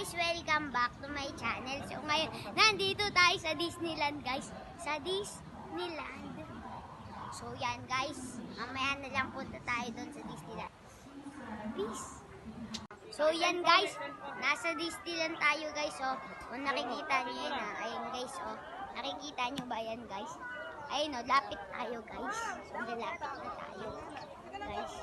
guys, welcome back to my channel. So ngayon, nandito tayo sa Disneyland guys. Sa Disneyland. So yan guys, mamaya na lang punta tayo doon sa Disneyland. Peace. So yan guys, nasa Disneyland tayo guys. So kung nakikita niyo yun ayun guys. So nakikita niyo ba yan guys? Ayun o, lapit tayo guys. So lapit na tayo guys.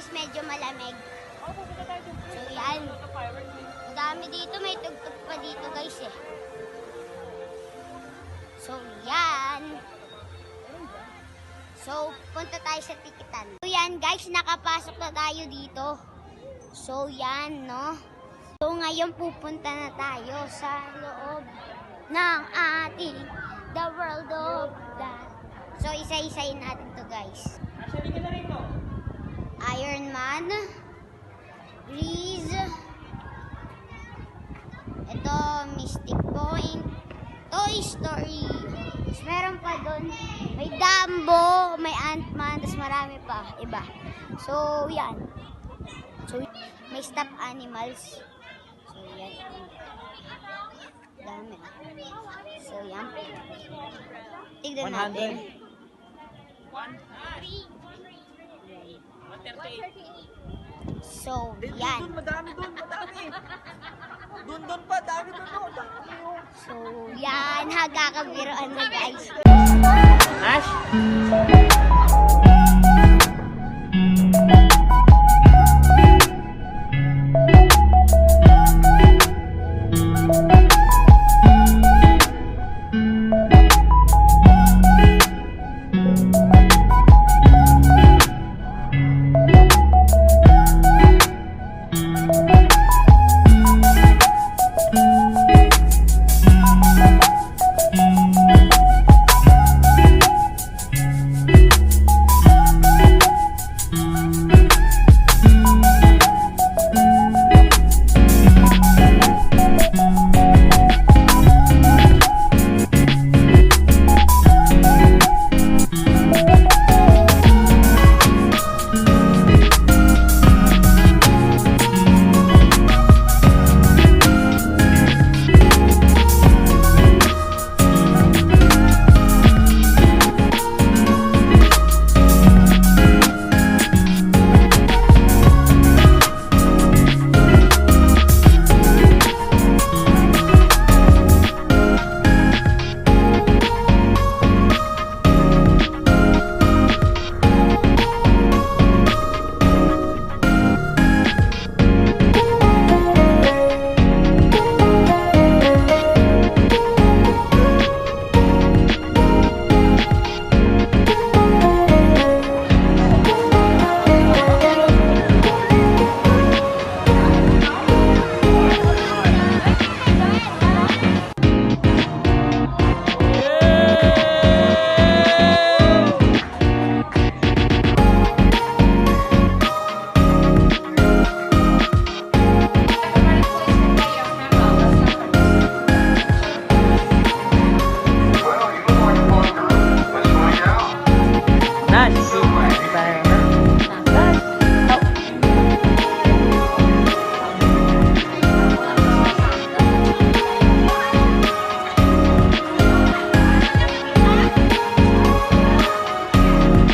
Medyo malamig. So yan. Madami dito. May tugtog pa dito guys eh. So yan. So punta tayo sa tikitan. So yan guys. Nakapasok na tayo dito. So yan no. So ngayon pupunta na tayo sa loob ng ating The World of God. So isa-isayin natin to guys. Iron Man, Grease, ito, Mystic Point, Toy Story, tapos meron pa doon, may Dumbo, may Ant-Man, tapos marami pa, iba. So, yan. So, may stuffed animals. So, yan. Dami. So, yan. Tignan natin. 138. So, yan. Doon, madami. Doon pa, dami doon. So, yan. Hagkakabiroan na guys. Ash?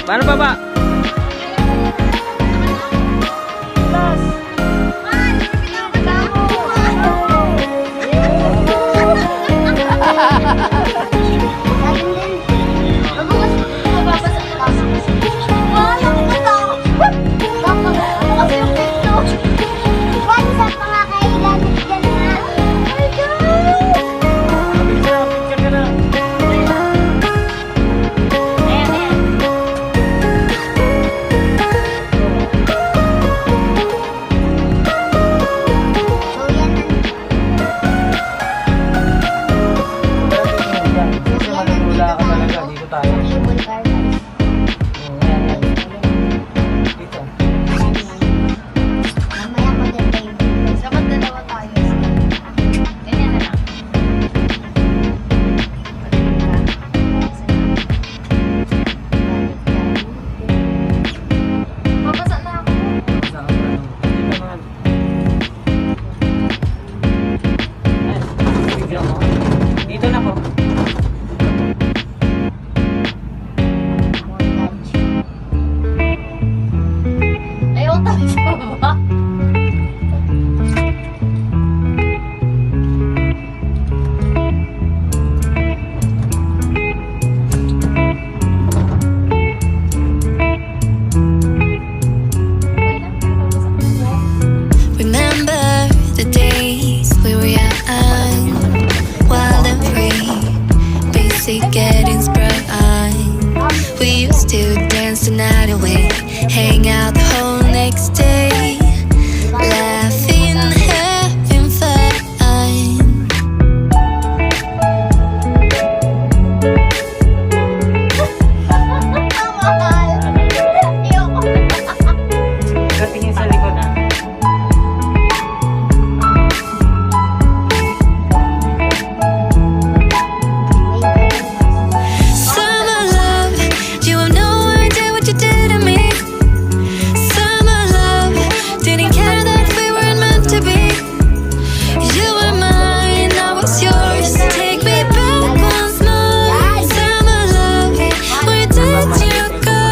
Paano baba? Picture ka na. Kasi manunula ka talaga. Dito tayo. Dito. Dapat dalawa tayo. Ganyan na lang. Babasa na ako. Dito na po. Ayaw tayo sa baba. Remember the days we were young, wild and free, basic getting sprung. We used to dance the night away, hang out the whole next day, laughing, having fun. Katingin sa likod na. Summer love, you have no idea what you did to me. Summer love, didn't care that we weren't meant to be. You were mine, I was yours. Take me back once more. Summer love, where did you go?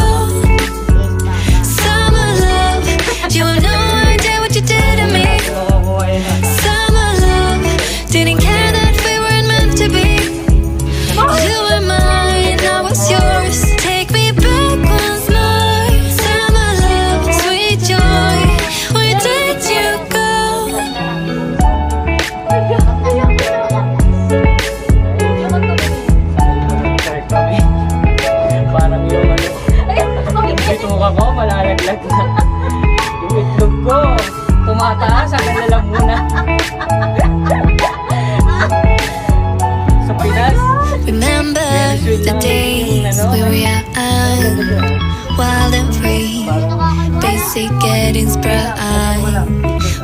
Summer love, you have no idea what you did to me. Nakukuha yun na. Summer love, didn't care that we weren't meant to be. You were mine, I was yours. Take me back once more. Summer love, sweet joy, where did you go? Start kami. Parang yung ano. Dito ka ko, malalaglag na. Yung itlog ko, tumataas. Akin na lang muna. Sa Pinas. Remember the days we were young, wild and free, basic getting sprung.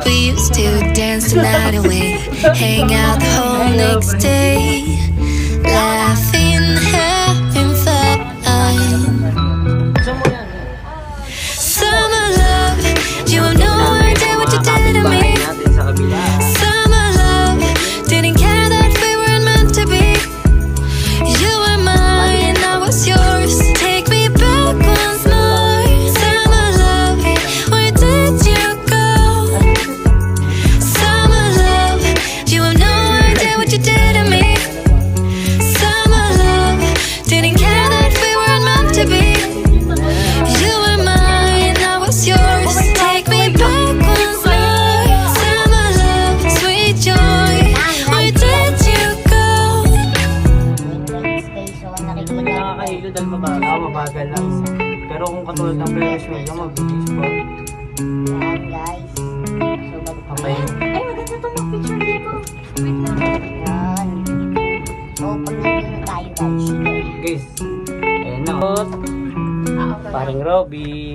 We used to dance the night away, hang out the whole next day, laughing, having fun. Saan mo yan? Summer love, you have no idea what you did to me. Natin sa kabila. Summer love, didn't care that we weren't meant to be. You were mine, I was yours. Take me back once more. Summer love, where did you go? Summer love, you have no idea what you did to me. Summer love, didn't care that we weren't meant to be. You were mine, I was yours. Take me back once more. Summer love, sweet joy, where did you go? Nakikita. Nakakahilo dahil mabagal lang. Pero kung katulad ng previous video, mabilis pa. Yan guys. So Okay. Ay, maganda itong mag-picture dito. Yan. So pag nandun na tayo guys. Guys, ayan na. Paring Robby.